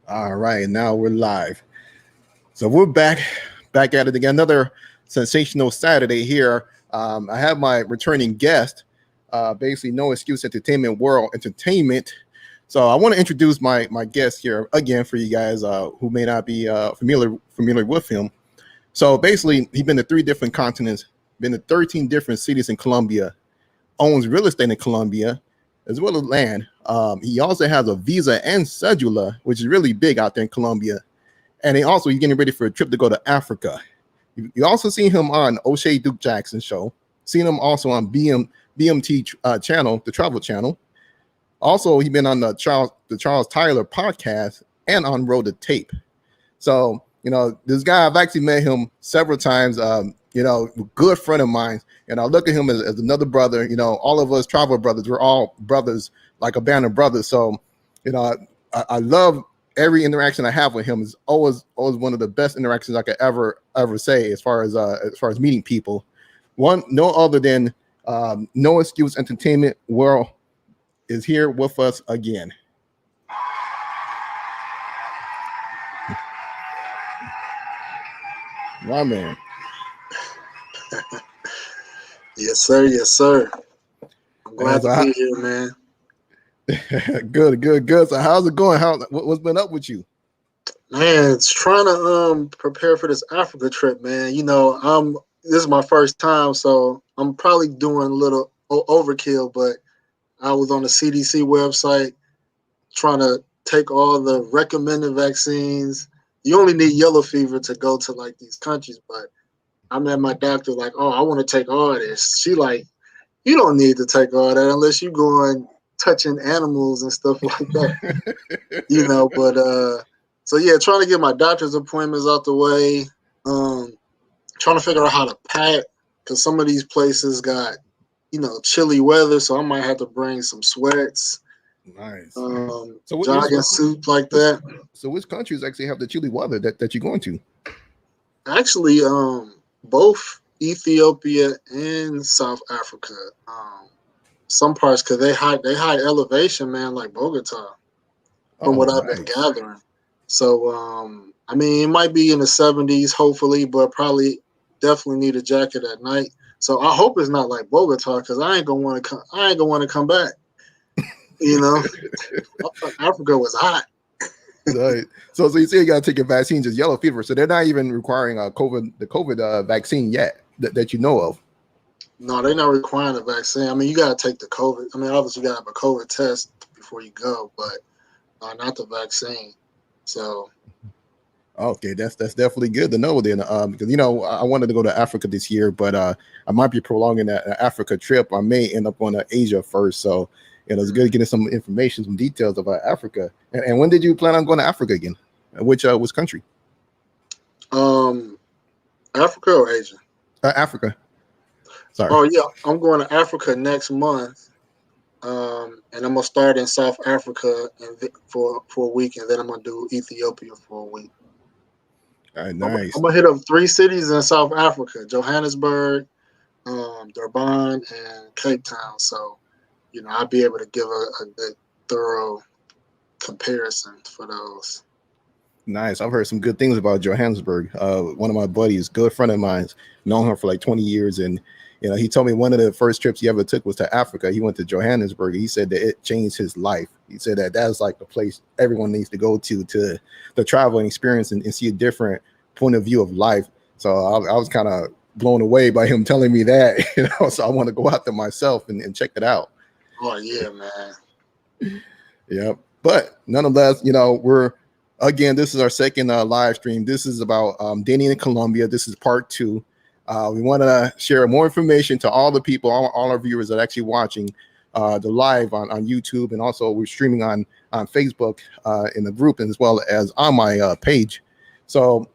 All right, now we're live. So we're back at it again. Another sensational Saturday here. I have my returning guest, basically No Excuse Entertainment World Entertainment. So I want to introduce my guest here again for you guys who may not be familiar with him. So basically, he's been to 3 different continents, been to 13 different cities in Colombia, owns real estate in Colombia, as well as land. He also has a visa and cedula, which is really big out there in Colombia. And he's getting ready for a trip to go to Africa. You also seen him on O'Shea Duke Jackson show. Seen him also on BMT channel, the Travel Channel. Also, he's been on the Charles Tyler podcast and on Road to Tape. So, this guy, I've actually met him several times. Good friend of mine. And I look at him as another brother. All of us travel brothers, we're all brothers, like a band of brothers. So, I love every interaction I have with him. Is always one of the best interactions I could ever say as far as meeting people. No other than No Excuse Entertainment World is here with us again. My man. Yes, sir. Yes, sir. I'm glad to be here, man. Good. So how's it going? What's been up with you? Man, it's trying to prepare for this Africa trip, man. This is my first time, so I'm probably doing a little overkill, but I was on the CDC website trying to take all the recommended vaccines. You only need yellow fever to go to like these countries, but I met my doctor like, oh, I want to take all this. She like, you don't need to take all that unless you going touching animals and stuff like that. But so yeah, trying to get my doctor's appointments out the way. Trying to figure out how to pack because some of these places got, chilly weather, so I might have to bring some sweats. Nice. So jogging suit like that. So which countries actually have the chilly weather that you're going to? Actually, both Ethiopia and South Africa. Some parts because they high elevation, man, like Bogota, from what I've been gathering. So it might be in the 70s, hopefully, but probably definitely need a jacket at night. So I hope it's not like Bogota because I ain't gonna want to come back. Africa was hot. Right. So you say you gotta take your vaccine, just yellow fever. So they're not even requiring the COVID vaccine yet that you know of. No, they're not requiring a vaccine. You gotta take the COVID. Obviously you gotta have a COVID test before you go, but not the vaccine. So. Okay, that's definitely good to know then, because I wanted to go to Africa this year, but I might be prolonging that Africa trip. I may end up going to Asia first, so it's good getting some information, some details about Africa. And when did you plan on going to Africa again? Which country? Africa or Asia? Africa. Sorry. Oh yeah, I'm going to Africa next month, and I'm gonna start in South Africa for a week, and then I'm gonna do Ethiopia for a week. All right, nice. I'm gonna hit up 3 cities in South Africa: Johannesburg, Durban, and Cape Town. So, I'll be able to give a good, thorough comparison for those. Nice. I've heard some good things about Johannesburg. One of my buddies, good friend of mine, known her for like 20 years, and he told me one of the first trips he ever took was to Africa. He went to Johannesburg. He said that it changed his life. He said that's like the place everyone needs to go to travel and experience and see a different point of view of life. So I was kind of blown away by him telling me that, so I want to go out there myself and check it out. Oh, yeah, man. Yeah. But nonetheless, this is our second live stream. This is about dating in Colombia. This is part 2. We want to share more information to all the people, all our viewers that are actually watching the live on YouTube, and also we're streaming on Facebook in the group as well as on my page. So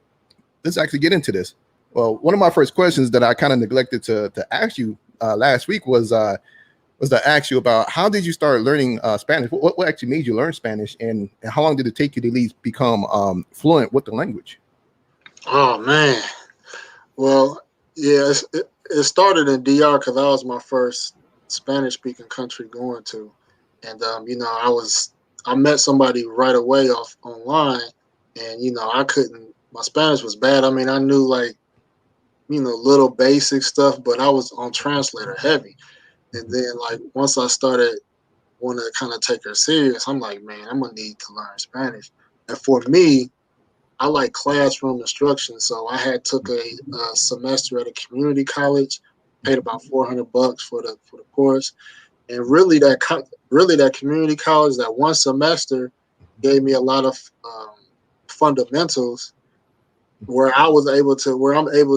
let's actually get into this. Well, one of my first questions that I kind of neglected to ask you last week was to ask you about how did you start learning Spanish? What actually made you learn Spanish, and how long did it take you to at least become fluent with the language? Oh man, well, yeah, it started in DR because that was my first Spanish-speaking country going to, and I was I met somebody right away off online, and I couldn't. My Spanish was bad. I mean, I knew like little basic stuff, but I was on translator heavy. And then like once I started want to kind of take her serious, I'm like, man, I'm gonna need to learn Spanish. And for me, I like classroom instruction, so I had took a semester at a community college, paid about $400 for the course, and really that community college, that one semester gave me a lot of fundamentals where I'm able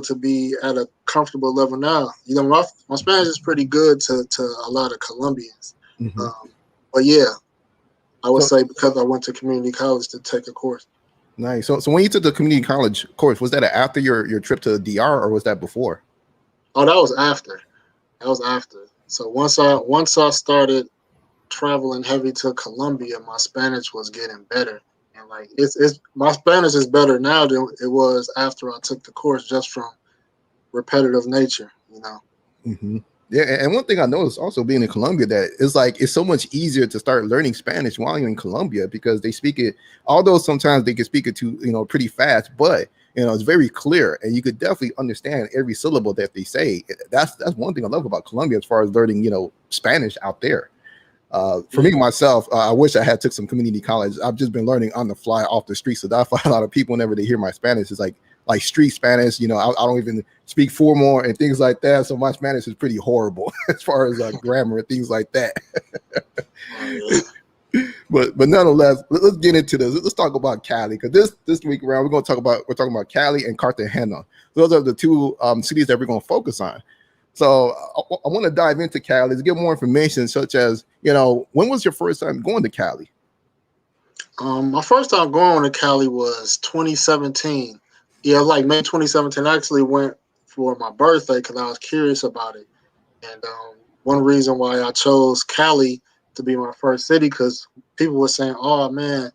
to be at a comfortable level now. My Spanish is pretty good to a lot of Colombians. Mm-hmm. But yeah, I would So say because I went to community college to take a course. nice. So when you took the community college course, was that after your trip to the DR or was that before? Oh, that was after. That was after. So once I started traveling heavy to Colombia, my Spanish was getting better. And like it's my Spanish is better now than it was after I took the course, just from repetitive nature. Mm-hmm. Yeah, and one thing I noticed also being in Colombia that it's like it's so much easier to start learning Spanish while you're in Colombia because they speak it. Although sometimes they can speak it to pretty fast, but it's very clear and you could definitely understand every syllable that they say. That's one thing I love about Colombia as far as learning Spanish out there. For me myself, I wish I had took some community college. I've just been learning on the fly off the street. So that's why a lot of people, whenever they hear my Spanish, is like street Spanish. I don't even speak formal and things like that. So my Spanish is pretty horrible as far as grammar and things like that. But nonetheless, let's get into this. Let's talk about Cali because this week around we're talking about Cali and Cartagena. Those are the two cities that we're going to focus on. So I want to dive into Cali to get more information, such as when was your first time going to Cali? My first time going to Cali was 2017. Yeah, like May 2017. I actually went for my birthday because I was curious about it. And one reason why I chose Cali to be my first city, because people were saying, "Oh man,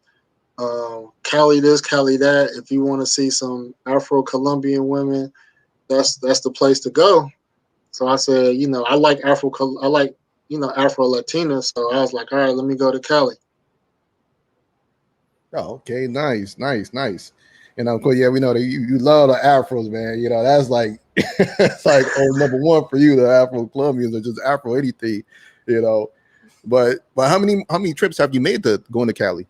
Cali this, Cali that. If you want to see some Afro-Colombian women, that's the place to go." So I said, I like Afro-Latina. So I was like, all right, let me go to Cali. Oh, okay, nice. And of course, yeah, we know that you love the Afros, man. That's like it's like number one for you, the Afro Colombians or just Afro anything, But how many trips have you made to going to Cali?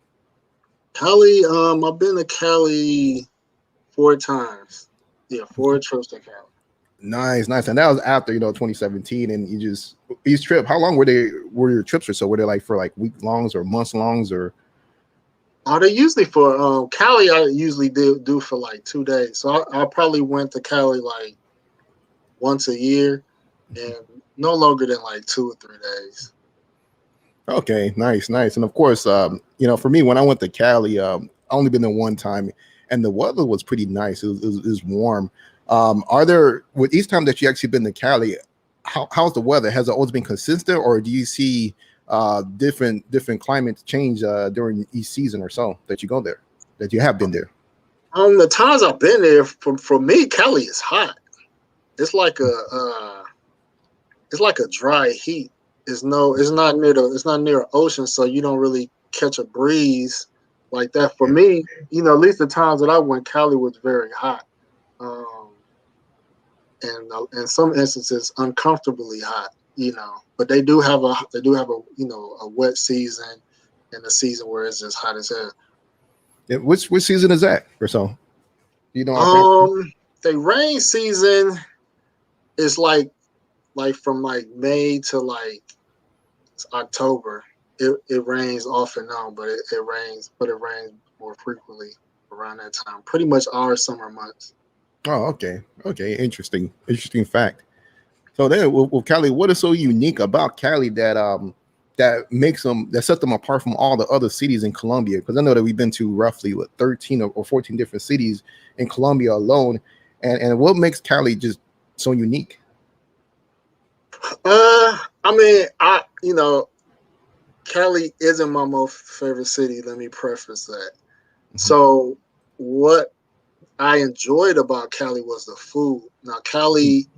Cali, I've been to Cali 4 times. Yeah, 4 trips to Cali. Nice. And that was after 2017, and you just each trip. How long were your trips or so? Were they like for like week longs or months longs or? They usually for Cali. I usually do for like 2 days. So I probably went to Cali like once a year, and no longer than like 2 or 3 days. Okay, nice. And of course, for me, when I went to Cali, I only been there one time, and the weather was pretty nice. It was warm. Are there with each time that you actually been to Cali, how's the weather? Has it always been consistent, or do you see different climates change during each season or so that you go there, that you have been there? The times I've been there, for me, Cali is hot. It's like a dry heat. It's not near an ocean, so you don't really catch a breeze like that. For me, at least the times that I went, Cali was very hot, and in some instances uncomfortably hot. But they do have a a wet season and a season where it's just hot as hell. Yeah, which season is that or so? The rain season is like from like May to like October. It rains off and on, but it rains more frequently around that time. Pretty much our summer months. Oh, okay. Interesting fact. So then, well, Cali, what is so unique about Cali that sets them apart from all the other cities in Colombia? Because I know that we've been to roughly 13 or 14 different cities in Colombia alone, and what makes Cali just so unique? I mean, Cali isn't my most favorite city. Let me preface that. Mm-hmm. So what I enjoyed about Cali was the food. Now Cali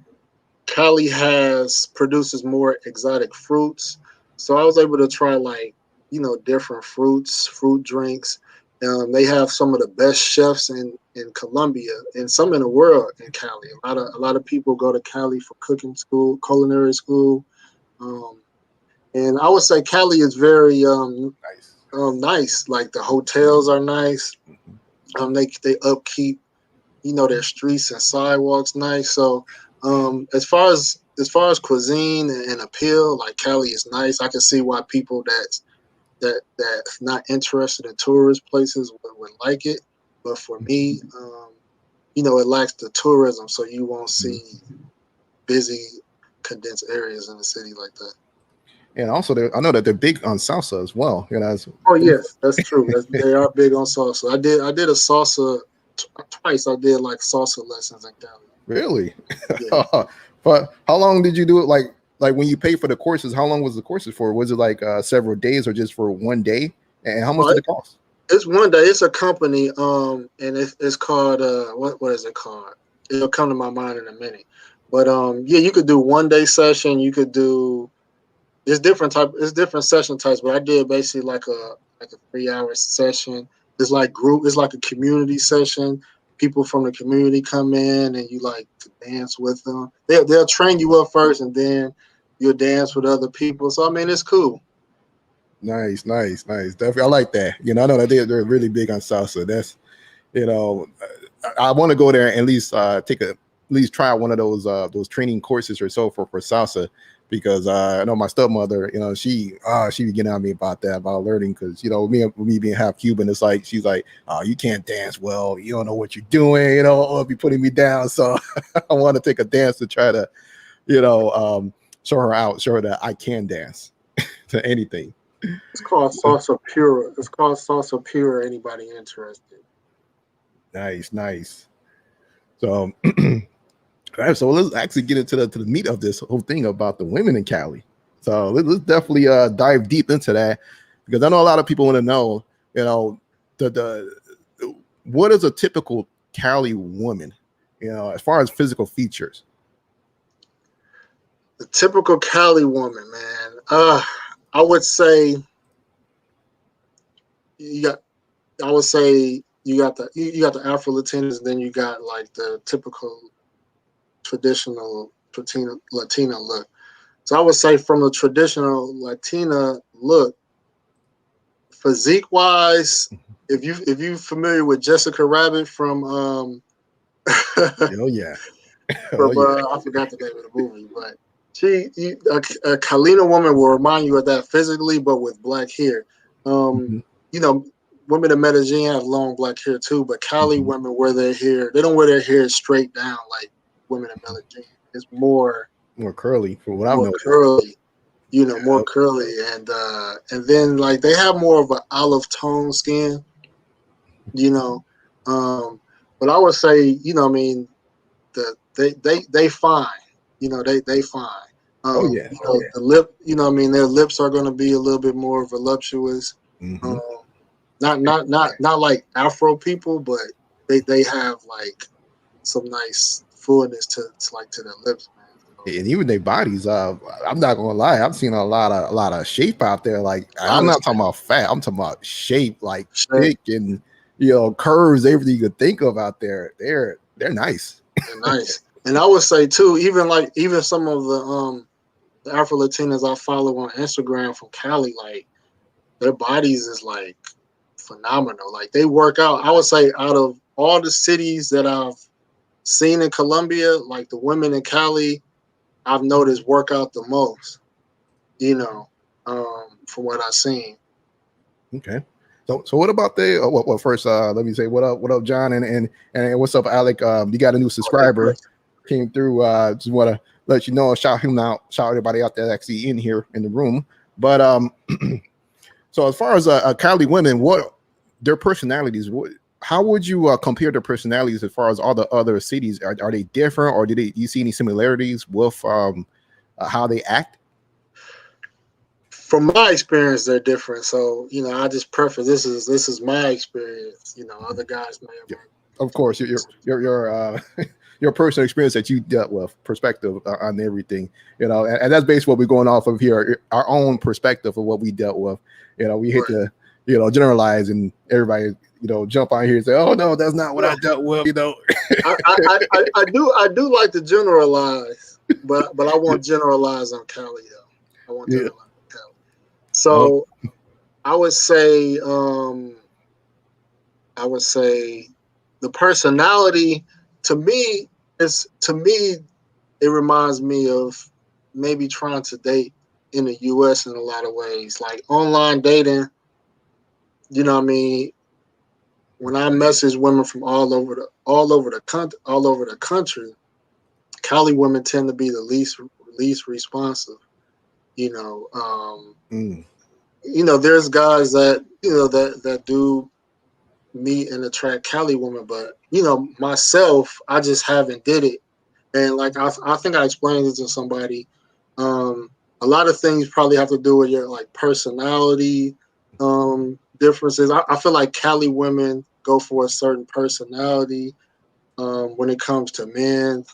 produces more exotic fruits, so I was able to try like different fruit drinks. They have some of the best chefs in Colombia and some in the world in Cali. A lot of people go to Cali for cooking school, culinary school, and I would say Cali is very Nice. nice. Like the hotels are nice. They upkeep their streets and sidewalks nice. So as far as cuisine and appeal, like Cali is nice. I can see why people that's not interested in tourist places would like it. But for me, it lacks the tourism, so you won't see busy, condensed areas in the city like that. And also, I know that they're big on salsa as well. Oh yes, that's true. They are big on salsa. I did a salsa twice. I did like salsa lessons in Cali. Really? Yeah. But how long did you do it? Like when you pay for the courses, how long was the courses for? Was it like several days or just for one day? And how much did it cost? It's one day. It's a company, and it's called what is it called? It'll come to my mind in a minute. But yeah, you could do 1 day session. You could do it's different session types. But I did basically like a 3 hour session. It's like It's like a community session. People from the community come in and you like to dance with them. They'll train you up first, and then you'll dance with other people. So I mean, it's cool. Nice. Definitely, I like that. I know that they're really big on salsa. That's I want to go there and at least try one of those training courses or so for salsa, because I know my stepmother, she be getting on me about learning, because me being half Cuban, it's like she's like, oh, you can't dance well, you don't know what you're doing, or be putting me down. So I want to take a dance to try to show her that I can dance to anything. It's called salsa pura. It's called salsa pura. Anybody interested? Nice. So, all right, so let's actually get into the meat of this whole thing about the women in Cali. So let's definitely dive deep into that, because I know a lot of people want to know, the what is a typical Cali woman, as far as physical features. The typical Cali woman, man. I would say you got the Afro Latinas, and then you got like the typical traditional Latina look. So I would say from the traditional Latina look, physique wise, if you familiar with Jessica Rabbit from Oh yeah. I forgot the name of the movie, but a Kalina woman will remind you of that physically, but with black hair. Women in Medellin have long black hair too, but Cali women wear their hair. They don't wear their hair straight down like women in Medellin. It's more curly, for what I know. Curly, more curly, and then like they have more of an olive tone skin, But I would say, they fine. They fine. Oh yeah. The lip, their lips are going to be a little bit more voluptuous. Not like Afro people, but they have like some nice fullness to their lips, man. And even their bodies, I'm not gonna lie, I've seen a lot of shape out there. Like, I'm not talking about fat, I'm talking about shape, like thick and curves, everything you could think of out there. They're nice. They're nice. And I would say too, even some of the Afro Latinas I follow on Instagram from Cali, like their bodies is like phenomenal. Like they work out. I would say out of all the cities that I've seen in Colombia, like the women in Cali, I've noticed work out the most, from what I've seen. Okay. So what about well, first, let me say what up, John, and what's up, Alec? You got a new subscriber came through. Just want to let you know, shout him out, shout everybody out there actually in here in the room. But so as far as Cali women, what their personalities, how would you compare their personalities as far as all the other cities? Are they different, or do you see any similarities with how they act? From my experience, they're different. So I just preface this is my experience. Other guys may have. Of course, your your personal experience that you dealt with, perspective on everything, you know, and that's basically what we're going off of here, our own perspective of what we dealt with. You know, we hate to, you know, generalize and everybody, you know, jump on here and say, oh no, that's not what I dealt with, you know. I do like to generalize, but I won't generalize on Cali though. I won't generalize on Cali. So I would say the personality to me it reminds me of maybe trying to date in the US in a lot of ways, like online dating. You know what I mean? When I message women from all over the country, Cali women tend to be the least responsive. You know, there's guys that that do meet and attract Cali women, but you know, myself, I just haven't did it. And like I think I explained it to somebody. A lot of things probably have to do with your like personality differences. I feel like Cali women go for a certain personality when it comes to men,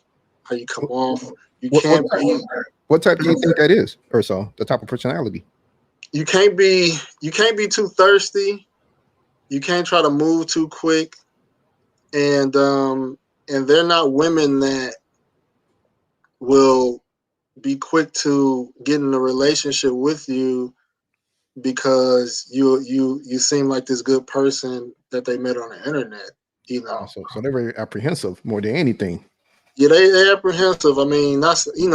how you come off. What type do you think that is, or so the type of personality? You can't be too thirsty. You can't try to move too quick, and they're not women that will be quick to get in a relationship with you because you seem like this good person that they met on the internet. You know, so they're very apprehensive more than anything. Yeah, they apprehensive. I mean, that's they're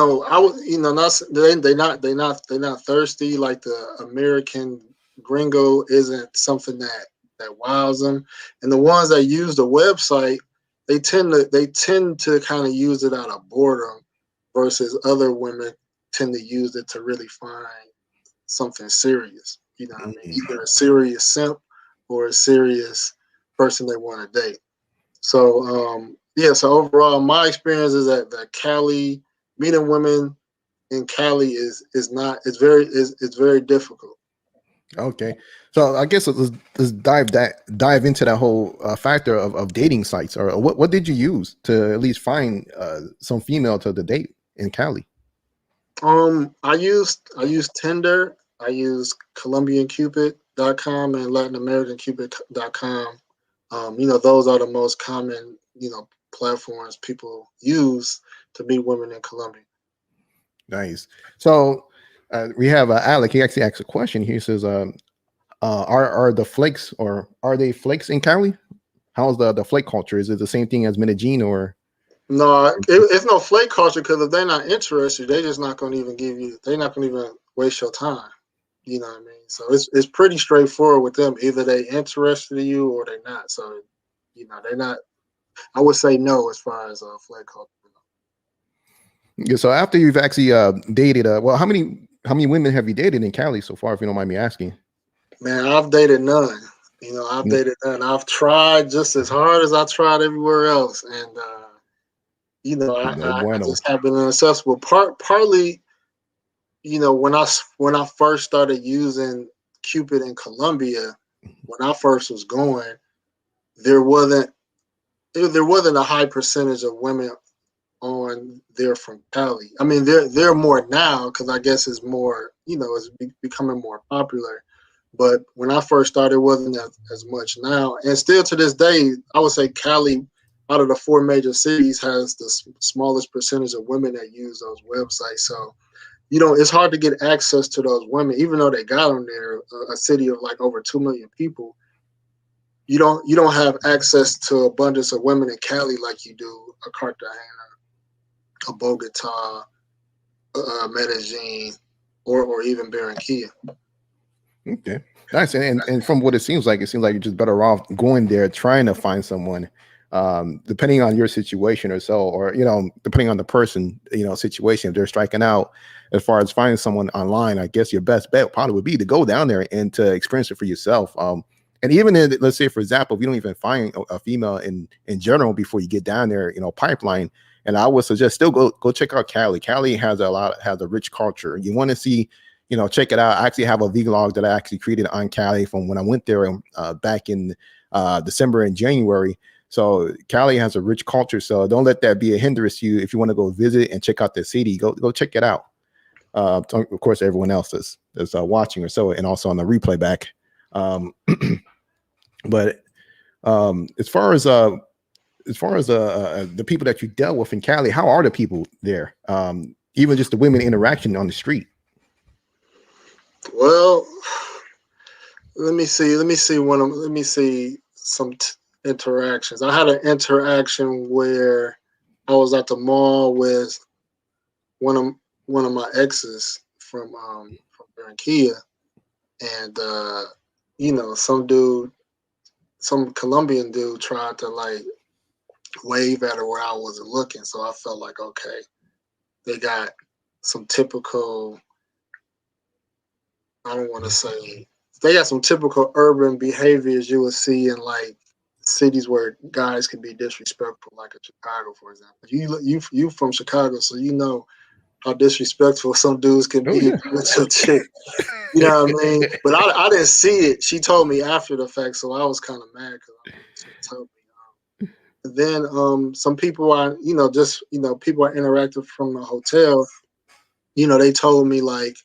not thirsty like the American gringo isn't something that wows them. And the ones that use the website, they tend to kind of use it out of boredom, versus other women tend to use it to really find something serious. You know what I mean? Either a serious simp or a serious person they want to date. So so overall, my experience is that Cali, meeting women in Cali is very difficult. Okay, so I guess let's dive into that whole factor of dating sites. Or what did you use to at least find some female to the date in Cali? I used Tinder. I used Colombian Cupid.com and Latin American Cupid.com. You know, those are the most common, you know, platforms people use to meet women in Colombia. Nice. So we have Alec. He actually asked a question. He says, "Are the flakes, or are they flakes in Cali? How's the flake culture? Is it the same thing as Medellin, or?" No, it's no flake culture, because if they're not interested, they're just not going to even they're not going to even waste your time. You know what I mean? So it's pretty straightforward with them. Either they interested in you or they're not. So, you know, they're not. I would say no as far as flake culture. Yeah. So after you've actually dated, well, how many women have you dated in Cali so far, if you don't mind me asking? Man, I've dated none. You know, I've dated none. I've tried just as hard as I tried everywhere else, and you know, I just have been inaccessible. Partly, you know, when I first started using Cupid in Colombia, when I first was going, there wasn't a high percentage of women on there from Cali. I mean, there are more now, because I guess it's more, you know, it's becoming more popular. But when I first started, it wasn't as much now. And still to this day, I would say Cali, out of the 4 major cities, has the smallest percentage of women that use those websites. So, you know, it's hard to get access to those women, even though they got them there. A city of like over 2 million people, you don't have access to abundance of women in Cali like you do a Cartagena, a Bogota, Medellin, or even Barranquilla. Okay, nice. And from what it seems like you're just better off going there, trying to find someone, depending on your situation or so, or, you know, depending on the person, you know, situation. If they're striking out as far as finding someone online, I guess your best bet probably would be to go down there and to experience it for yourself. And even in, let's say, for example, if you don't even find a female in general before you get down there, you know, pipeline. And I would suggest still go check out Cali. Cali has a rich culture. You want to see, you know, check it out. I actually have a vlog that I actually created on Cali from when I went there back in December and January. So Cali has a rich culture. So don't let that be a hindrance to you if you want to go visit and check out the city. Go check it out. Of course, everyone else is watching or so, and also on the replay back. But as far as the people that you dealt with in Cali, how are the people there? Even just the women interaction on the street. Well, let me see some interactions. I had an interaction where I was at the mall with one of my exes from Barranquilla, and some Colombian dude tried to like wave at her where I wasn't looking. So I felt like, okay, they got some typical, I don't want to say, they got some typical urban behaviors you would see in like cities where guys can be disrespectful, like in Chicago, for example. You from Chicago, so you know how disrespectful some dudes can be with your chick. You know what I mean? But I didn't see it. She told me after the fact, so I was kind of mad because she told me. Then some people people I interacted from the hotel, they told me like,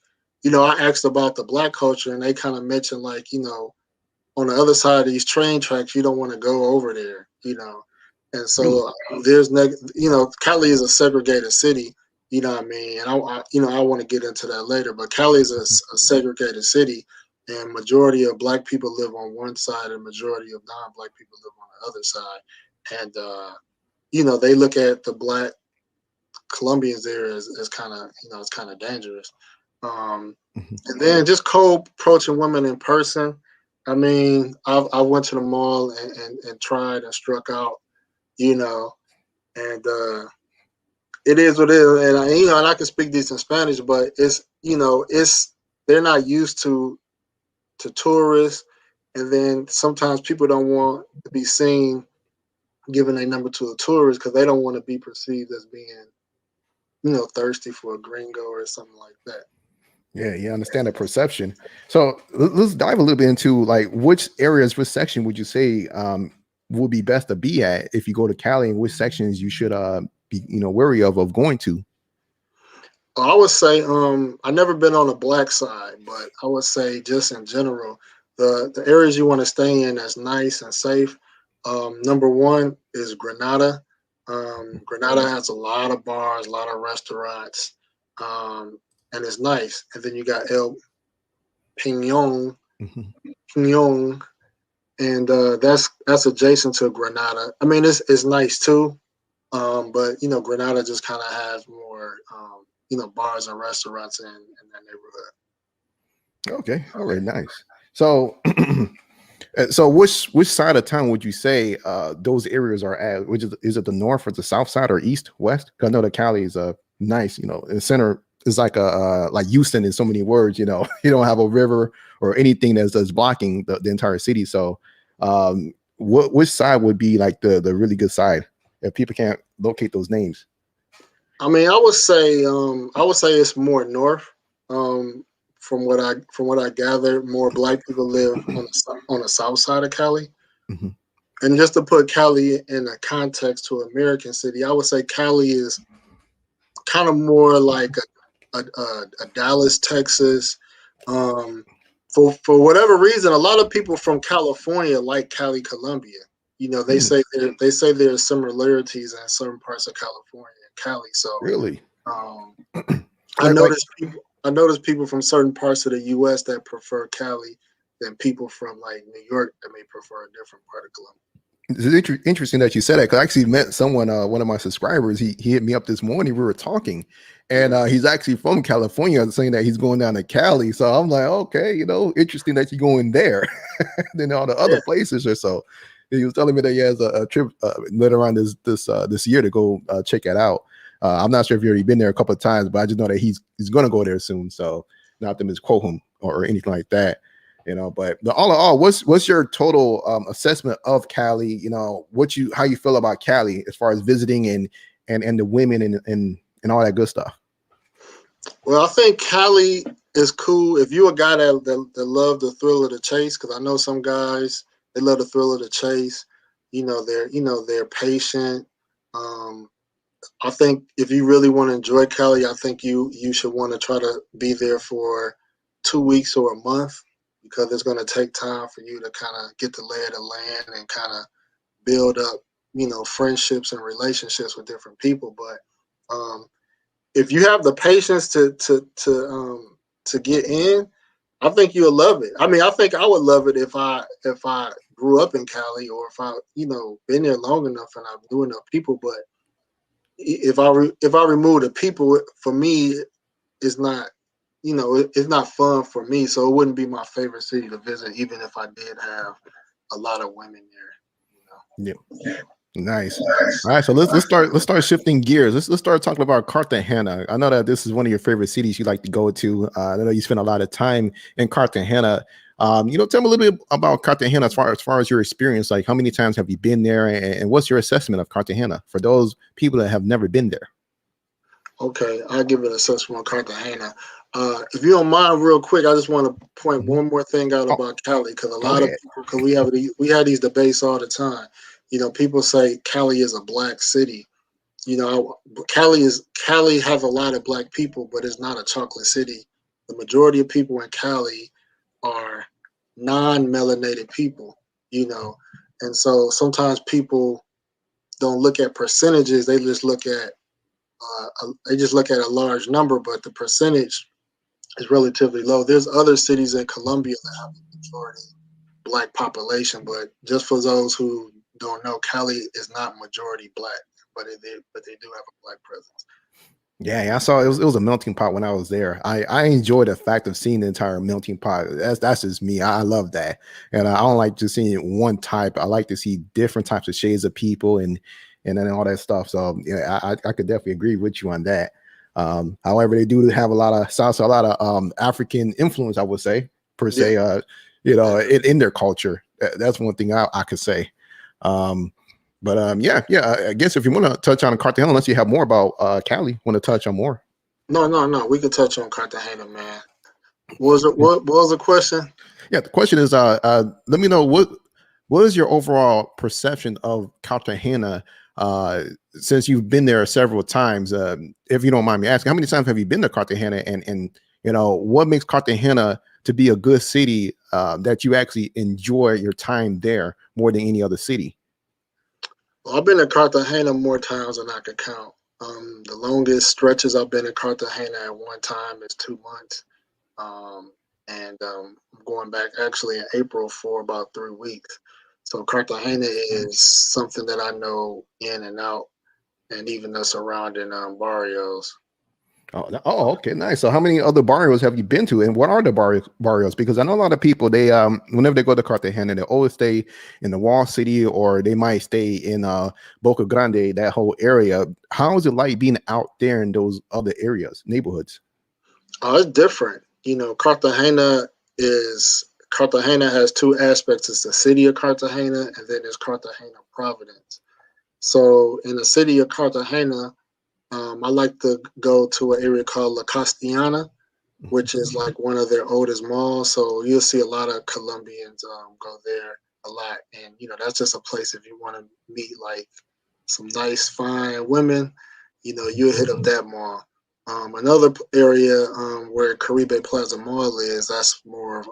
I asked about the black culture and they kind of mentioned like, on the other side of these train tracks, you don't want to go over there, And so there's Cali is a segregated city, you know what I mean? And I want to get into that later, but Cali is a segregated city, and majority of black people live on one side and majority of non-black people live on the other side. And they look at the black Colombians there as kind of, it's kind of dangerous. And then just co-approaching women in person. I mean, I went to the mall and tried and struck out, and it is what it is. And I can speak decent Spanish, but it's they're not used to tourists, and then sometimes people don't want to be seen giving a number to a tourist because they don't want to be perceived as being, thirsty for a gringo or something like that. Yeah, you understand the perception. So let's dive a little bit into like which section would you say would be best to be at if you go to Cali, and which sections you should be wary of going to? I would say I've never been on the black side, but I would say just in general, the areas you want to stay in that's nice and safe. Number one is Granada. Granada has a lot of bars, a lot of restaurants, and it's nice. And then you got El Piñon, and that's adjacent to Granada. I mean, it's nice too, but Granada just kind of has more bars and restaurants in that neighborhood. Okay, all right, nice. So. So which side of town would you say those areas are at? Which is it the north or the south side or east, west? Because I know that Cali is nice, the center is like like Houston in so many words, you don't have a river or anything that's blocking the entire city. So which side would be like the really good side if people can't locate those names? I mean, I would say it's more north. From what I gather, more black people live on the south side of Cali. And just to put Cali in a context to American city, I would say Cali is kind of more like a Dallas, Texas. For whatever reason, a lot of people from California like Cali, Colombia. They say there are similarities in certain parts of California and Cali. So really, I noticed people from certain parts of the U.S. that prefer Cali than people from like New York that may prefer a different part of Colombia. It's interesting that you said that, because I actually met someone, one of my subscribers. He hit me up this morning. We were talking, and he's actually from California, saying that he's going down to Cali. So I'm like, okay, interesting that you're going there than all the other places or so. He was telling me that he has a trip later on this year to go check it out. I'm not sure if you've already been there a couple of times, but I just know that he's going to go there soon. So not to misquote him or anything like that, But all in all, what's your total assessment of Cali? How you feel about Cali as far as visiting and the women and all that good stuff? Well, I think Cali is cool if you're a guy that love the thrill of the chase, because I know some guys they love the thrill of the chase. they're patient. I think if you really want to enjoy Cali, I think you should want to try to be there for 2 weeks or a month, because it's going to take time for you to kind of get the lay of the land and kind of build up, friendships and relationships with different people. But if you have the patience to get in, I think you'll love it. I mean, I think I would love it if I grew up in Cali, or if I been there long enough and I knew enough people. But if I remove the people, for me, it's not it's not fun for me. So it wouldn't be my favorite city to visit, even if I did have a lot of women there. Yeah. Nice. All right, so let's start shifting gears. Let's start talking about Cartagena. I know that this is one of your favorite cities you like to go to. I know you spend a lot of time in Cartagena. Tell me a little bit about Cartagena as far as your experience. Like, how many times have you been there, and what's your assessment of Cartagena for those people that have never been there? Okay, I'll give an assessment on Cartagena. If you don't mind, real quick, I just want to point one more thing out about Cali, because a lot of people, because we have these debates all the time. People say Cali is a black city. Cali has a lot of black people, but it's not a chocolate city. The majority of people in Cali are non-melanated people. And so sometimes people don't look at percentages; they just look at a large number, but the percentage is relatively low. There's other cities in Colombia that have a majority black population, but just for those who don't know, Cali is not majority black, but they do have a black presence. Yeah, I saw it was a melting pot when I was there. I enjoy the fact of seeing the entire melting pot. That's just me. I love that, and I don't like just seeing one type. I like to see different types of shades of people and then all that stuff. So yeah, I could definitely agree with you on that. However, they do have a lot of African influence, I would say, per se. In their culture. That's one thing I could say. Yeah. I guess if you want to touch on Cartagena, unless you have more about Cali, want to touch on more. No. We can touch on Cartagena, man. What was the question? Yeah, the question is, let me know what is your overall perception of Cartagena since you've been there several times. If you don't mind me asking, how many times have you been to Cartagena, and what makes Cartagena to be a good city that you actually enjoy your time there more than any other city? Well, I've been to Cartagena more times than I could count. The longest stretches I've been in Cartagena at one time is 2 months. And I'm going back actually in April for about 3 weeks. So Cartagena is something that I know in and out, and even the surrounding barrios. Okay, nice. So how many other barrios have you been to, and what are the barrios? Because I know a lot of people, they whenever they go to Cartagena, they always stay in the Wall City, or they might stay in Boca Grande, that whole area. How is it like being out there in those other areas, neighborhoods? It's different. Cartagena has two aspects. It's the city of Cartagena, and then there's Cartagena Providence. So in the city of Cartagena, I like to go to an area called La Castellana, which is like one of their oldest malls. So you'll see a lot of Colombians go there a lot. And, that's just a place if you want to meet like some nice, fine women, you'll hit up that mall. Another area where Caribe Plaza Mall is, that's more of,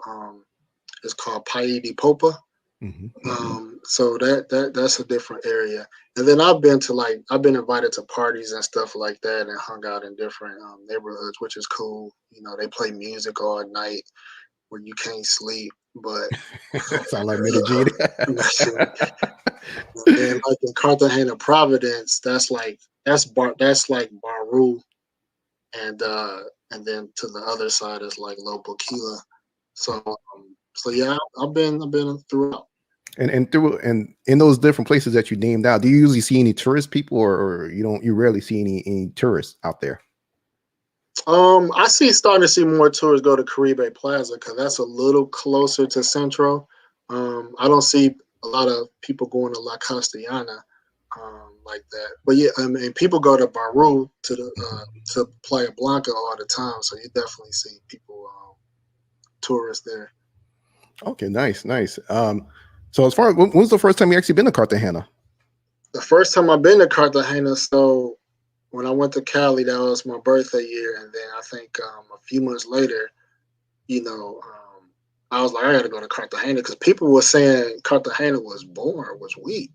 it's called País de Popa. So that's a different area. And then I've been invited to parties and stuff like that, and hung out in different neighborhoods, which is cool. They play music all night where you can't sleep, but sound like Medellin. And then like in Cartagena Providence, that's like Baru, and then to the other side is like Lo Boquila. So yeah, I've been throughout. And in those different places that you named out, do you usually see any tourist people, or you rarely see any tourists out there? I starting to see more tourists go to Caribe Plaza, because that's a little closer to Central. I don't see a lot of people going to La Castellana like that. But yeah, I mean, people go to Baru to Playa Blanca all the time, so you definitely see people, tourists there. Okay, nice. So as far as when was the first time you actually been to Cartagena? The first time I've been to Cartagena, so when I went to Cali, that was my birthday year, and then I think a few months later, I was like, I got to go to Cartagena because people were saying Cartagena was boring, was weak.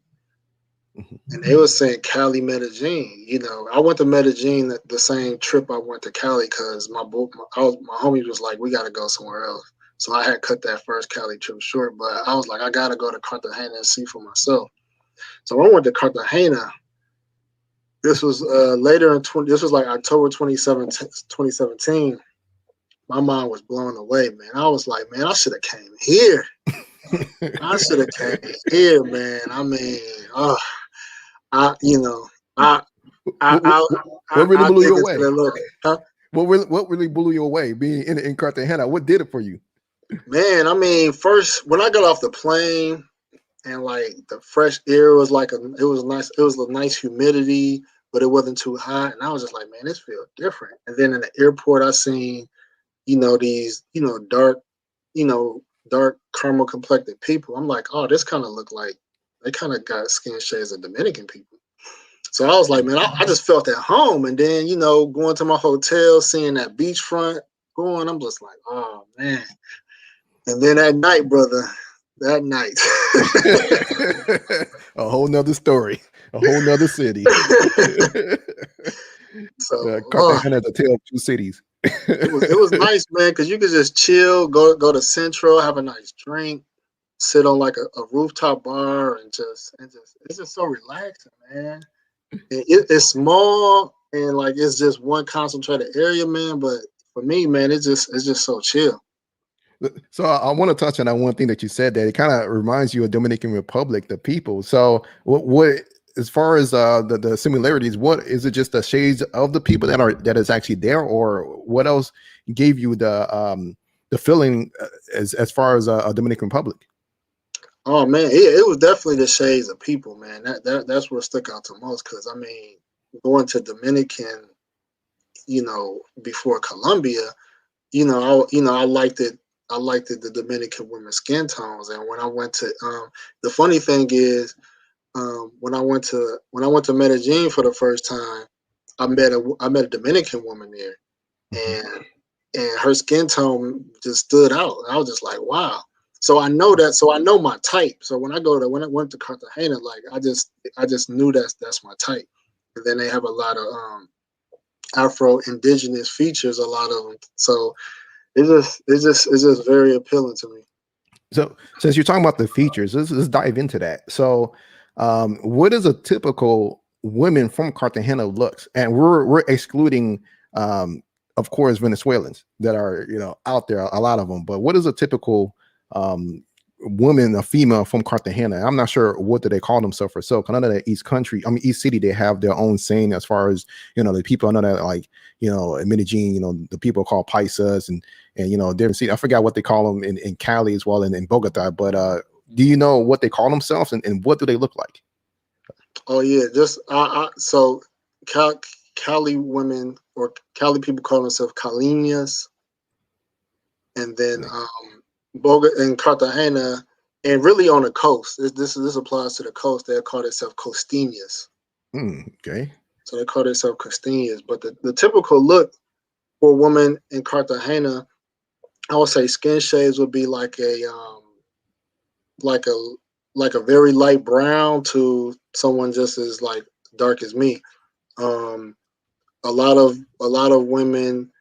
And they were saying Cali, Medellin. I went to Medellin the same trip I went to Cali because my homie was like, we got to go somewhere else. So I had cut that first Cali trip short, but I was like, I got to go to Cartagena and see for myself. So I went to Cartagena. This was this was like October 2017. My mind was blown away, man. I was like, man, I should have came here. I should have came here, man. I mean, what really blew you away? Huh? What really blew you away being in Cartagena? What did it for you? Man, I mean, first when I got off the plane and like the fresh air was like it was nice. It was a nice humidity, but it wasn't too hot, and I was just like, man, this feels different. And then in the airport, I seen these dark dark caramel complected people. I'm like, oh, this kind of look like they kind of got skin shades of Dominican people. So I was like, man, I just felt at home. And then, going to my hotel, seeing that beachfront going, I'm just like, oh, man. And then that night, brother, a whole nother story, a whole nother city. So Cartagena, the tale of two cities. it was nice, man, because you could just chill, go to Central, have a nice drink, sit on like a rooftop bar, and just it's just so relaxing, man. It's small and like it's just one concentrated area, man. But for me, man, it's just so chill. So I want to touch on that one thing that you said that it kind of reminds you of Dominican Republic, the people. So what as far as the similarities, what is it? Just the shades of the people that is actually there, or what else gave you the feeling as far as a Dominican Republic? Oh man, it was definitely the shades of people, man. That's what stuck out to most. Because I mean, going to Dominican, before Colombia, I liked it. I liked the Dominican women's skin tones, and when I went to, the funny thing is, when I went to Medellin for the first time, I met a Dominican woman there, and her skin tone just stood out. I was just like, wow. So I know that. So I know my type. So when I went to Cartagena, like I just knew that's my type. And then they have a lot of Afro indigenous features, a lot of them. So it's just very appealing to me. So since you're talking about the features, let's dive into that. So what is a typical women from Cartagena looks? And we're excluding of course Venezuelans that are out there, a lot of them, but what is a typical woman, a female from Cartagena? I'm not sure what do they call themselves for. So I know that each city, they have their own saying as far as the people. I know that like in Medellin, the people are called paisas and different cities. I forgot what they call them in Cali as well and in Bogota. But do you know what they call themselves and what do they look like? Oh yeah, just so Cali women or Cali people call themselves caleñas, and then Bogota and Cartagena, and really on the coast. This applies to the coast. They call themselves costeñas. Okay. So they call themselves costeñas. But the typical look for a woman in Cartagena, I would say skin shades would be like a very light brown to someone just as like dark as me. A lot of women.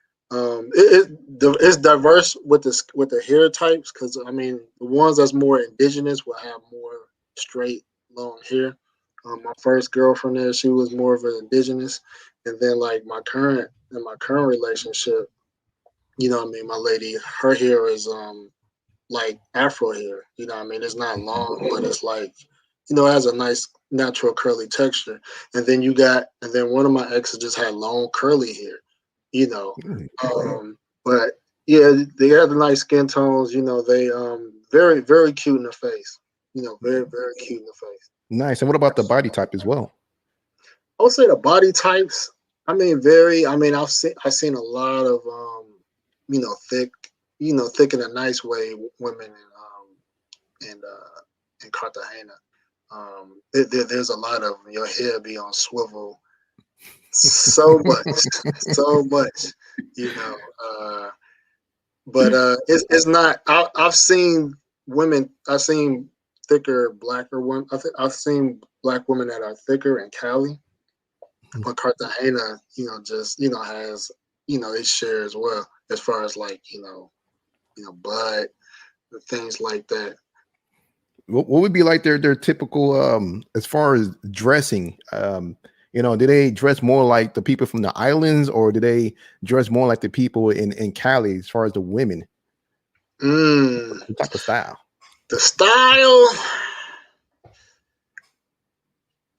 It's diverse with the hair types because I mean the ones that's more indigenous will have more straight long hair. My first girlfriend there, she was more of an indigenous, and then like my current relationship, what I mean, my lady, her hair is like Afro hair. What I mean, it's not long, but it's like it has a nice natural curly texture. And then one of my exes just had long curly hair. But yeah, they have the nice skin tones. They very very cute in the face. Very very cute in the face. Nice. And what about the body type as well? I would say the body types. I mean, I've seen a lot of thick, thick in a nice way women in Cartagena. There's a lot of them. Your head be on swivel so much, so much, you know. But it's not. I've seen women. I've seen thicker, blacker women. I've seen black women that are thicker in Cali, but Cartagena, you know, just has its share as well as far as like butt and things like that. What would be like their typical as far as dressing? Do they dress more like the people from the islands, or do they dress more like the people in Cali as far as the women? What type of style? The style,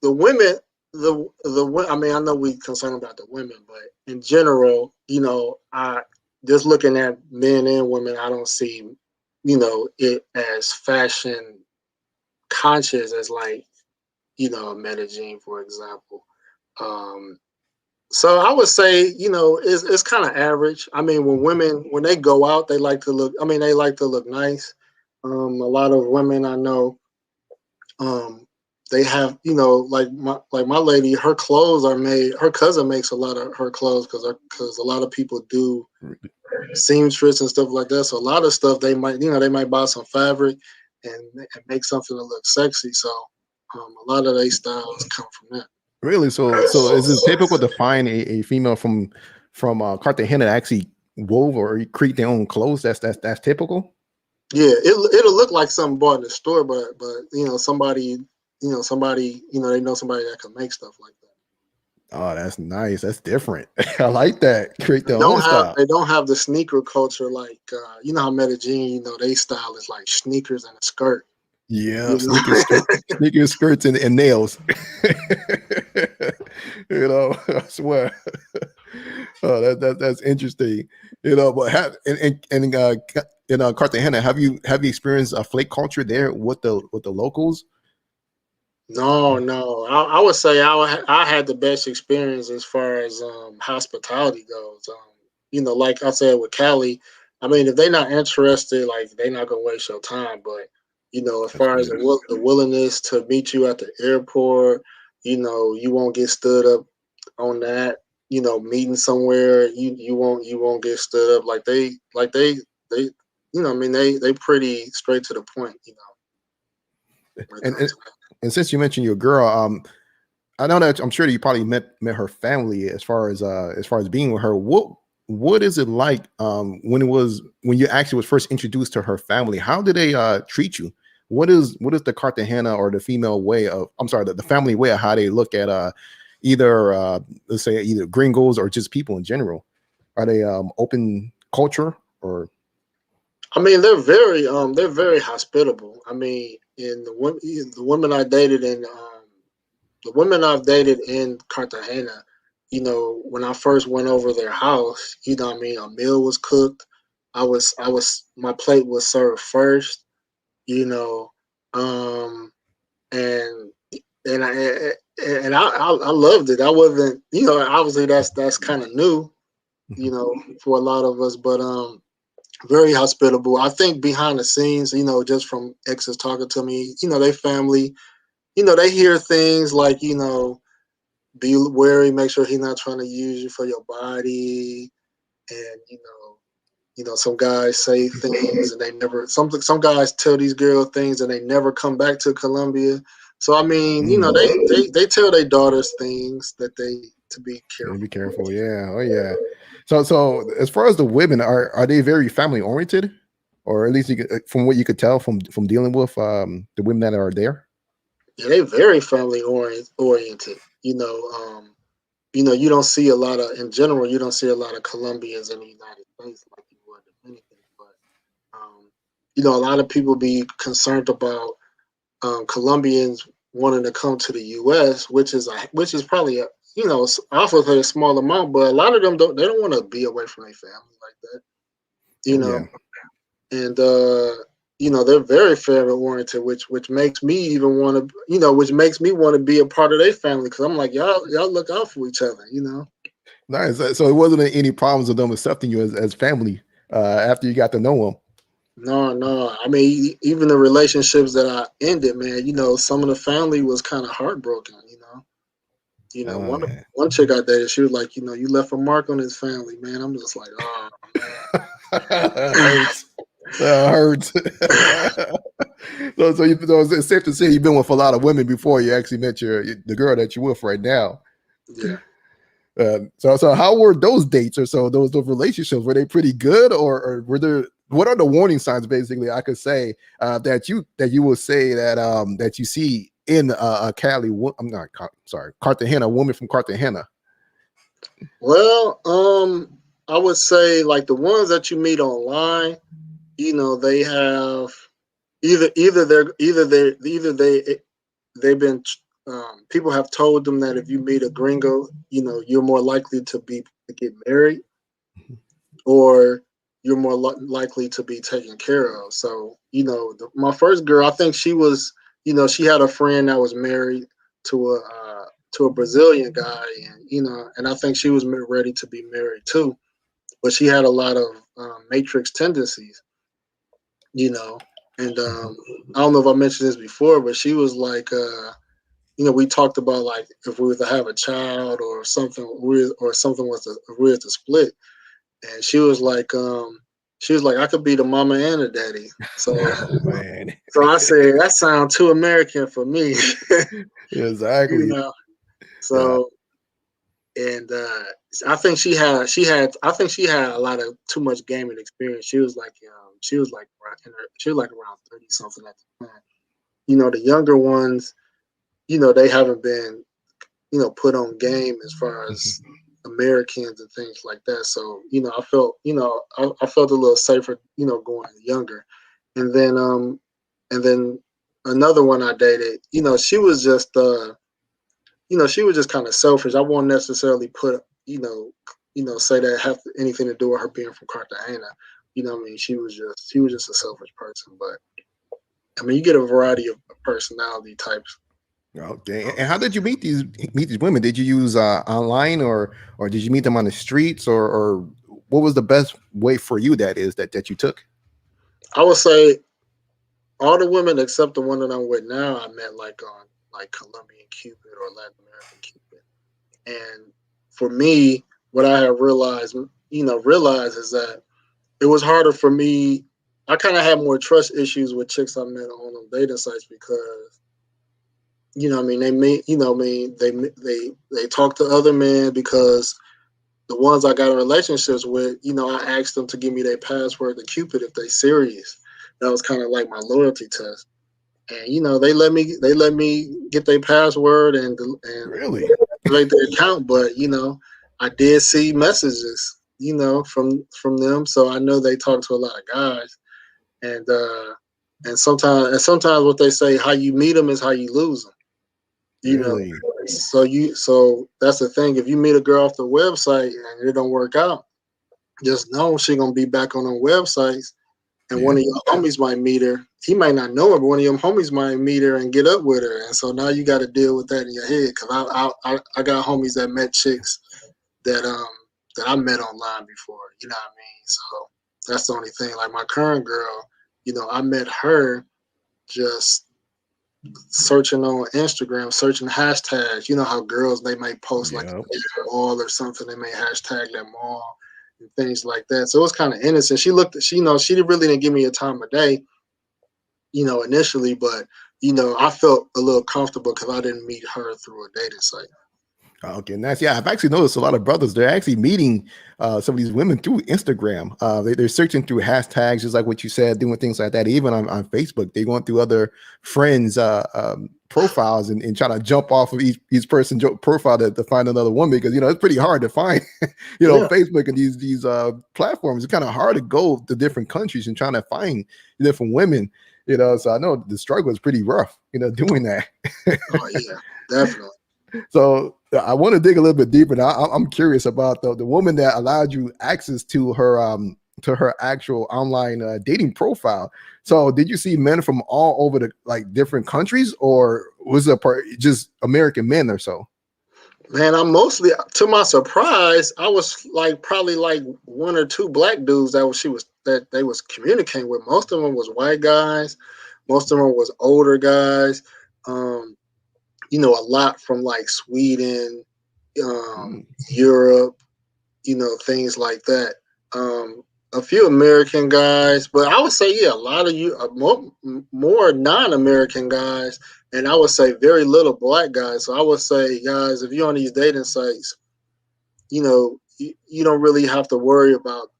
the women, I mean, I know we concerned about the women, but in general, I just looking at men and women, I don't see, it as fashion conscious as like, Medellin, for example. So I would say, it's kind of average. I mean, when they go out, they like to look. I mean, they like to look nice. A lot of women I know, they have, like my lady, her clothes are made. Her cousin makes a lot of her clothes because a lot of people do seamstress and stuff like that. So a lot of stuff they might buy some fabric and make something that looks sexy. So a lot of their styles come from that. Really? So is it typical to find a female from Cartagena that actually wove or create their own clothes? That's typical. Yeah, it'll look like something bought in the store, but somebody they know somebody that can make stuff like that. Oh, that's nice. That's different. I like that. Create their own style. They don't have the sneaker culture like how Medellin, they style is like sneakers and a skirt. Yeah, sneakers, skirts, and nails. I swear. Oh, that's interesting. But in Cartagena, have you experienced a flake culture there with the locals? No. I would say I had the best experience as far as hospitality goes. Like I said with Cali, I mean, if they're not interested, like they're not gonna waste your time. But as far as the willingness to meet you at the airport, you won't get stood up on that. Meeting somewhere, you won't get stood up. They they pretty straight to the point. And since you mentioned your girl, I know that I'm sure that you probably met her family as far as being with her. What is it like when you actually was first introduced to her family? How did they treat you? What is the Cartagena or the female way of the family way of how they look at either let's say either gringos or just people in general? Are they open culture or? I mean, they're very hospitable. I mean, in the women I dated the women I've dated in Cartagena, when I first went over their house, a meal was cooked. My plate was served first, and I loved it. I wasn't, obviously that's kind of new, for a lot of us, but very hospitable. I think behind the scenes, just from exes talking to me, they family, they hear things like, be wary, make sure he's not trying to use you for your body. And, some guys say things and they never, some guys tell these girls things and they never come back to Colombia. So, I mean, they tell their daughters things that to be careful. Be careful. Yeah. Oh yeah. So as far as the women, are they very family oriented, or at least from what you could tell from dealing with the women that are there? Yeah, they very family oriented. You don't see a lot of, in general, you don't see a lot of Colombians in the United States like you would in anything. But a lot of people be concerned about Colombians wanting to come to the U.S., which is probably often a small amount, but a lot of them don't want to be away from their family like that. And they're very family oriented, which makes me even want to, which makes me want to be a part of their family, because I'm like, y'all look out for each other, Nice. So it wasn't any problems with them accepting you as family after you got to know them. No. I mean, even the relationships that I ended, man, some of the family was kind of heartbroken, Oh man. one chick I dated, she was like, you left a mark on his family, man. I'm just like, oh That hurts. That hurts. So it's safe to say you've been with a lot of women before you actually met the girl that you're with right now. yeah. So how were those dates or so those relationships? Were they pretty good, or were there? What are the warning signs, basically? I could say that you will say that you see in a Cali. I'm not sorry, Cartagena, a woman from Cartagena. Well, I would say like the ones that you meet online, they have they've been people have told them that if you meet a gringo, you're more likely to get married, or you're more likely to be taken care of. So, my first girl, I think she was, she had a friend that was married to a Brazilian guy, and I think she was ready to be married too, but she had a lot of matrix tendencies, and I don't know if I mentioned this before, but she was like, we talked about like if we were to have a child or something, or something if we were to split, and she was like, I could be the mama and the daddy. So, Oh, man. so I said that sounds too American for me, Exactly. Yeah. So, and I think she had a lot of too much gaming experience. She was like around 30 something at the time. The younger ones, they haven't been, put on game as far as Americans and things like that. So, I felt, I felt a little safer, going younger. And then another one I dated, she was just, she was just kind of selfish. I won't necessarily put, say that have anything to do with her being from Cartagena. I mean, she was just a selfish person. But I mean, you get a variety of personality types. Okay. And how did you meet these women? Did you use online, or did you meet them on the streets, or what was the best way for you that you took? I would say all the women except the one that I'm with now, I met like on like Colombian Cupid or Latin American Cupid. And for me, what I have realized is that it was harder for me. I kind of had more trust issues with chicks I met on them dating sites because, I mean, they talk to other men, because the ones I got in relationships with, I asked them to give me their password to Cupid if they serious. That was kind of like my loyalty test. And they let me get their password and Really? delete their account, but I did see messages, from them, so I know they talk to a lot of guys, and sometimes what they say, how you meet them is how you lose them. Really? So that's the thing. If you meet a girl off the website and it don't work out, just know she gonna be back on them websites, and one of your homies might meet her. He might not know her, but one of your homies might meet her and get up with her. And so now you got to deal with that in your head. Cause I got homies that met chicks that I met online before. You know what I mean? So that's the only thing. Like my current girl, I met her just searching on Instagram, searching hashtags. You know how girls, they may post like a mall or something. They may hashtag that mall and things like that. So it was kind of innocent. She really didn't give me a time of day, initially, but I felt a little comfortable because I didn't meet her through a dating site. Okay, nice. Yeah, I've actually noticed a lot of brothers, they're actually meeting some of these women through Instagram. They're searching through hashtags, just like what you said, doing things like that. Even on Facebook, they're going through other friends' profiles and trying to jump off of each person's profile to find another woman, because it's pretty hard to find Facebook and these platforms. It's kind of hard to go to different countries and trying to find different women. So I know the struggle is pretty rough, doing that. Oh yeah, definitely. So I want to dig a little bit deeper. Now, I'm curious about the woman that allowed you access to her actual online dating profile. So did you see men from all over the different countries, or was it just American men or so? Man, I'm mostly, to my surprise, I was probably one or two black dudes that she was that they was communicating with. Most of them was white guys. Most of them was older guys. You know, a lot from like Sweden, Europe, you know, things like that. A few American guys, but I would say, yeah, a lot of you, more non-American guys, and I would say very little black guys. So I would say, guys, if you're on these dating sites, you know, you don't really have to worry about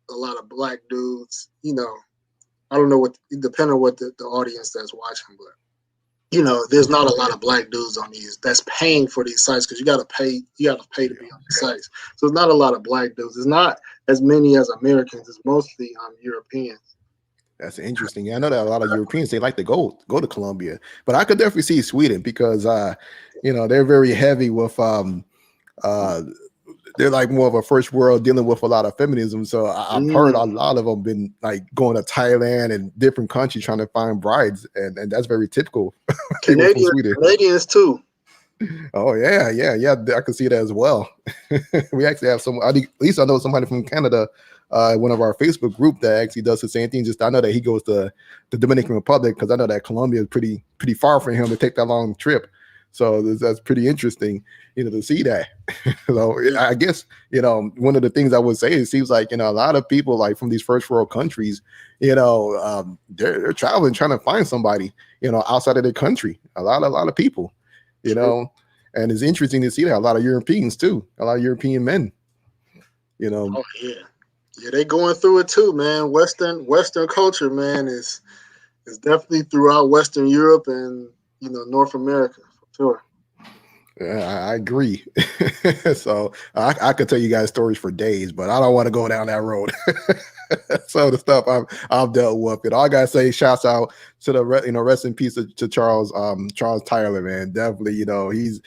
a lot of black dudes. You know, I don't know what, depending on what the audience that's watching, but you know, there's not a lot of black dudes on these that's paying for these sites because you got to pay to be on the sites. So it's not a lot of black dudes. It's not as many as Americans. It's mostly Europeans. That's interesting. Yeah, I know that a lot of Europeans, they like to go to Colombia, but I could definitely see Sweden because you know, they're very heavy with they're like more of a first world dealing with a lot of feminism. So I've heard a lot of them been like going to Thailand and different countries trying to find brides, and that's very typical. Canadians too. Oh yeah. I can see that as well. We actually have at least I know somebody from Canada, one of our Facebook group that actually does the same thing. Just I know that he goes to the Dominican Republic because I know that Colombia is pretty far for him to take that long trip. So that's pretty interesting, you know, to see that. So I guess, you know, one of the things I would say, it seems like, you know, a lot of people like from these first world countries, you know, they're traveling, trying to find somebody, you know, outside of their country. A lot of people, you know, and it's interesting to see that a lot of Europeans too, a lot of European men, you know. Oh yeah, they going through it too, man. Western culture, man, is definitely throughout Western Europe and, you know, North America. Sure. Yeah, I agree. So I could tell you guys stories for days, but I don't want to go down that road. So the stuff I've dealt with, it all I gotta say, shouts out to the rest in peace to Charles Tyler, man. Definitely, you know, he's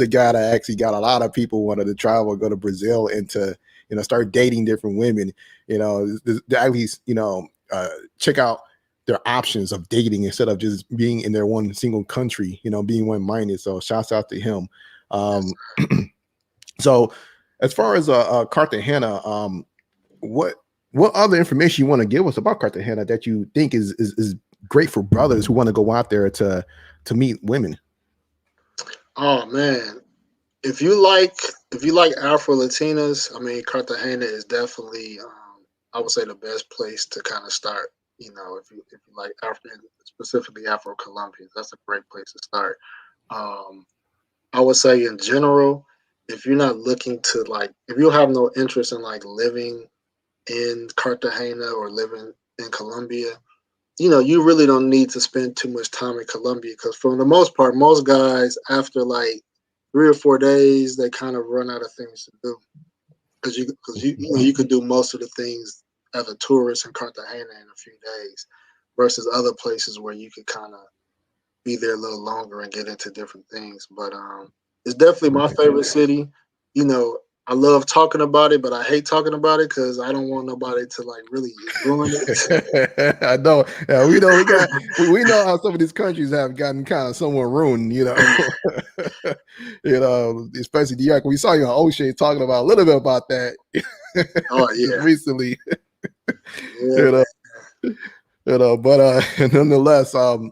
a guy that actually got a lot of people wanted to travel, go to Brazil, and to, you know, start dating different women. You know, at least, you know, check out their options of dating instead of just being in their one single country, you know, being one-minded. So shouts out to him. So as far as Cartagena, what other information you want to give us about Cartagena that you think is great for brothers who want to go out there to meet women? Oh man, if you like Afro Latinas, I mean, Cartagena is definitely I would say the best place to kind of start. You know, if you like African, specifically Afro Colombians, that's a great place to start. I would say in general, if you're not looking to like, if you have no interest in like living in Cartagena or living in Colombia, you know, you really don't need to spend too much time in Colombia because for the most part, most guys after like 3 or 4 days, they kind of run out of things to do because you could do most of the things as a tourist in Cartagena in a few days versus other places where you could kind of be there a little longer and get into different things. But it's definitely my favorite city. You know, I love talking about it, but I hate talking about it because I don't want nobody to like really ruin it. I know. Yeah, we know how some of these countries have gotten kind of somewhat ruined, you know. You know, especially the York. We saw you on O'Shea talking about a little bit about that. Oh yeah, recently. Yeah, but nonetheless, okay,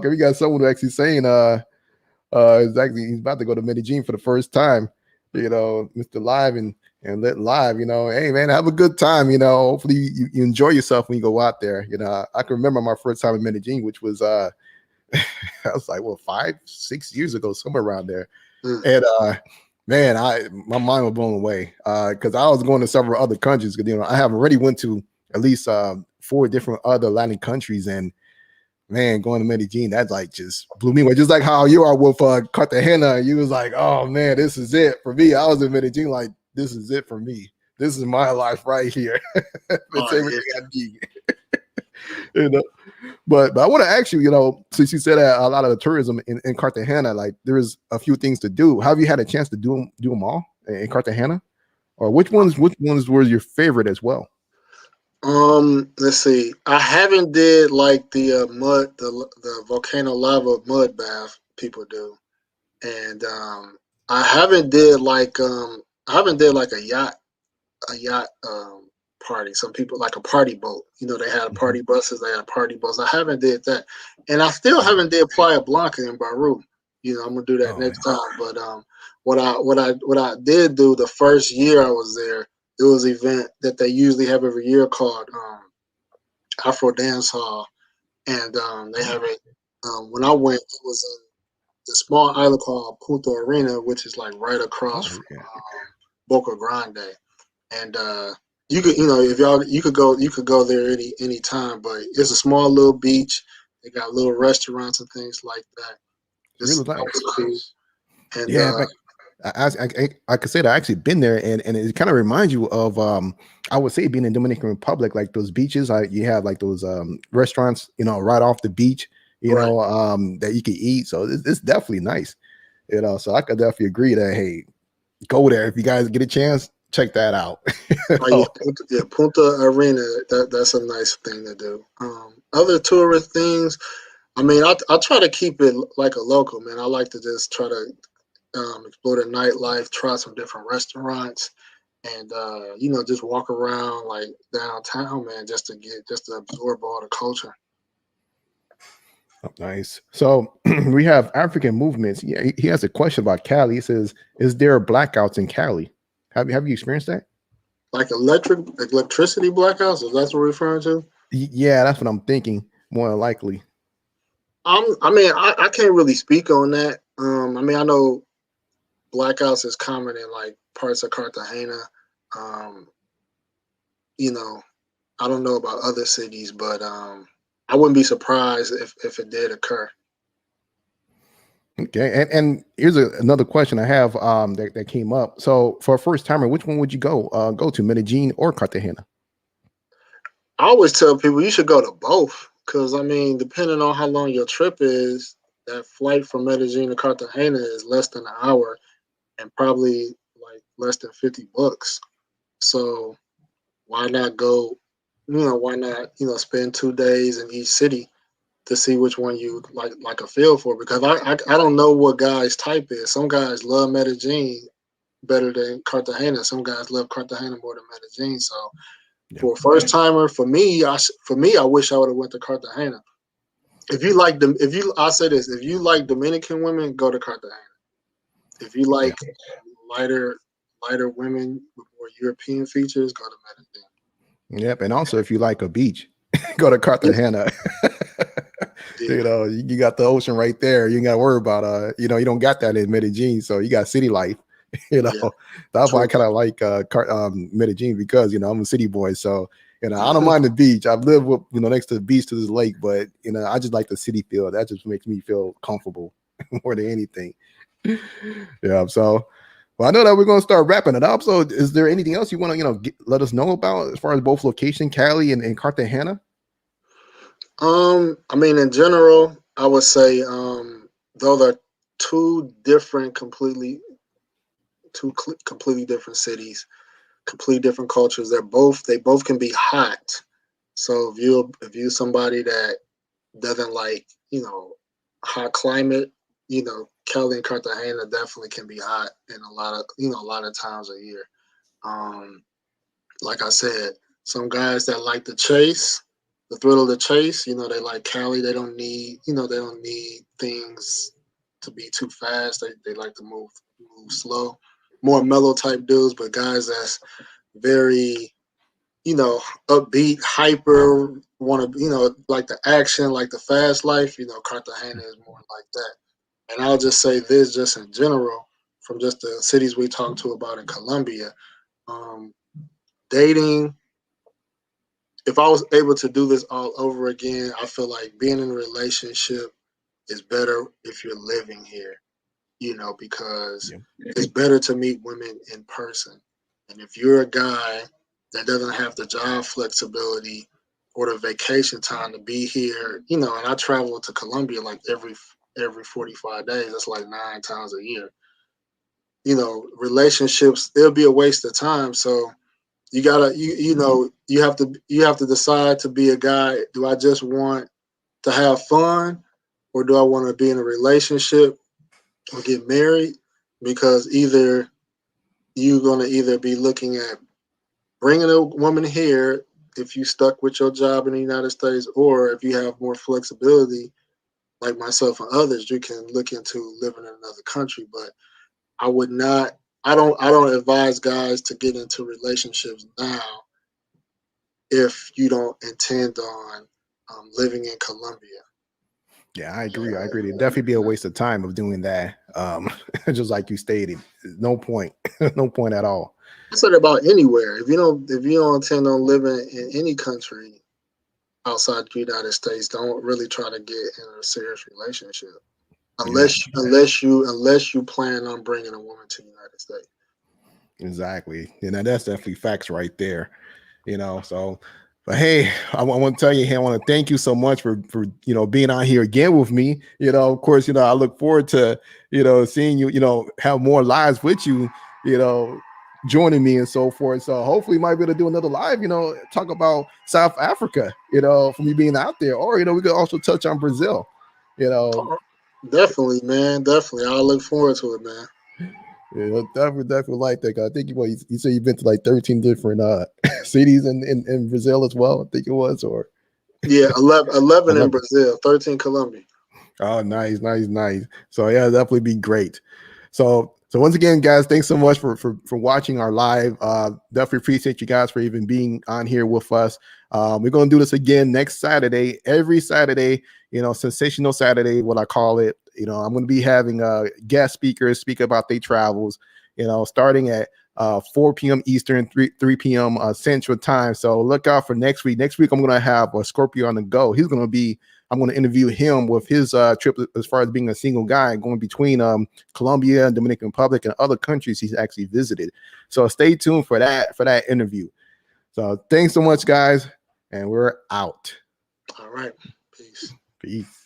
we got someone who actually saying he's about to go to Medellin for the first time, you know, Mr. Live and Lit Live, you know, hey man, have a good time, you know, hopefully you enjoy yourself when you go out there. You know, I can remember my first time in Medellin, which was I was like, 5-6 years ago, somewhere around there. And man, my mind was blown away because I was going to several other countries. You know, I have already went to at least 4 different other Latin countries, and man, going to Medellin, that like just blew me away. Just like how you are with Cartagena, you was like, oh man, this is it for me. I was in Medellin, like this is it for me. This is my life right here. It's everything I need. You know. But I want to ask you, you know, since you said a lot of the tourism in Cartagena, like there's a few things to do. Have you had a chance to do them all in Cartagena, or which ones were your favorite as well? Let's see. I haven't did like the the volcano lava mud bath people do, and I haven't did like a yacht a yacht party. Some people like a party boat. You know, they had party buses, they had party boats. I haven't did that, and I still haven't did Playa Blanca in Baru. You know, I'm gonna do that Oh next man. time. But what I did do the first year I was there, it was an event that they usually have every year called Afro Dance Hall, and they have it. When I went, it was in the small island called Punta Arena, which is like right across Oh from yeah. Boca Grande, and you could, you know, if y'all, you could go there any time, but it's a small little beach. They got little restaurants and things like that. It's It's really nice. cool, and Yeah, but I could say that I actually been there, and it kind of reminds you of I would say being in Dominican Republic, like those beaches. You have like those restaurants, you know, right off the beach, you right. know, that you can eat. So it's definitely nice, you know. So I could definitely agree that hey, go there if you guys get a chance. Check that out. You Oh yeah, know? Punta Arena. That's a nice thing to do. Other tourist things. I mean, I try to keep it like a local man. I like to just try to explore the nightlife, try some different restaurants, and you know, just walk around like downtown, man, just to absorb all the culture. Oh, nice. So we have African movements. Yeah, he has a question about Cali. He says, "Is there blackouts in Cali? Have you experienced that?" Like electricity blackouts, is that what we're referring to? Yeah, that's what I'm thinking. More than likely. I mean, I can't really speak on that. I mean, I know blackouts is common in like parts of Cartagena. Um, you know, I don't know about other cities, but I wouldn't be surprised if it did occur. Okay, and here's another question I have that came up. So for a first timer, which one would you go to, Medellin or Cartagena? I always tell people you should go to both because I mean, depending on how long your trip is, that flight from Medellin to Cartagena is less than an hour and probably like less than $50. So why not go? You know, why not? You know, spend 2 days in each city to see which one you like a feel for. Because I don't know what guys' type is. Some guys love Medellin better than Cartagena. Some guys love Cartagena more than Medellin. So Yeah. for a first timer, for me, I wish I would have went to Cartagena. If you like them, if you, I say this, if you like Dominican women, go to Cartagena. If you Yeah. like lighter, lighter women with more European features, go to Medellin. Yep. And also, if you like a beach, go to Cartagena. Yeah, You know, you got the ocean right there. You ain't got to worry about you know, you don't got that in Medellin, so you got city life. You know, yeah, that's why I true. kind of like Medellin because you know I'm a city boy, so you know I don't mind the beach. I've lived with you know next to the beach to this lake, but you know I just like the city feel. That just makes me feel comfortable more than anything. Yeah. So, well, I know that we're going to start wrapping it up. So, is there anything else you want to let us know about as far as both location, Cali and Cartagena? I mean, in general, I would say, though they're two different, completely different cities, completely different cultures. They both can be hot. So if you somebody that doesn't like hot climate, Cali and Cartagena definitely can be hot in a lot of times a year. Um, like I said, some guys that like the chase, the thrill of the chase, they like Cali. They don't need things to be too fast. They like to move slow, more mellow type dudes, but guys that's very, upbeat, hyper, want to, like the action, like the fast life, Cartagena is more like that. And I'll just say this just in general, from just the cities we talked to about in Colombia, um, dating, if I was able to do this all over again, I feel like being in a relationship is better if you're living here, because Yeah. it's better to meet women in person. And if you're a guy that doesn't have the job flexibility or the vacation time to be here, and I travel to Colombia like every 45 days, that's like 9 times a year. Relationships, it'll be a waste of time. So you gotta you have to decide to be a guy. Do I just want to have fun, or do I want to be in a relationship or get married? Because either you're gonna either be looking at bringing a woman here, if you stuck with your job in the United States, or if you have more flexibility, like myself and others, you can look into living in another country. But I would not. I don't advise guys to get into relationships now if you don't intend on living in Colombia. Yeah, I agree. I agree. It'd definitely be a waste of time of doing that. Just like you stated, no point, no point at all. I said about anywhere. If you don't intend on living in any country outside the United States, don't really try to get in a serious relationship unless you plan on bringing a woman to the United States. Exactly. That's definitely facts right there. So, but hey, I want to tell you, hey, I want to thank you so much for being on here again with me. Of course, I look forward to seeing you have more lives with you, joining me and so forth. So hopefully, we might be able to do another live. Talk about South Africa. From you being out there, or we could also touch on Brazil. Definitely, man. Definitely, I'll look forward to it, man. Yeah, definitely like that. I think you said you've been to like 13 different cities in Brazil as well. I think it was, or yeah, 11 in Brazil, 13 Colombia. Oh, nice. So yeah, definitely be great. So once again, guys, thanks so much for watching our live. Definitely appreciate you guys for even being on here with us. We're gonna do this again next Saturday, every Saturday. Sensational Saturday, what I call it. I'm going to be having guest speakers speak about their travels, starting at 4 p.m. Eastern, 3 p.m. Central Time. So look out for next week. Next week, I'm going to have a Scorpio on the go. I'm going to interview him with his trip as far as being a single guy going between Colombia and Dominican Republic and other countries he's actually visited. So stay tuned for that interview. So thanks so much, guys. And we're out. All right. Peace. Peace.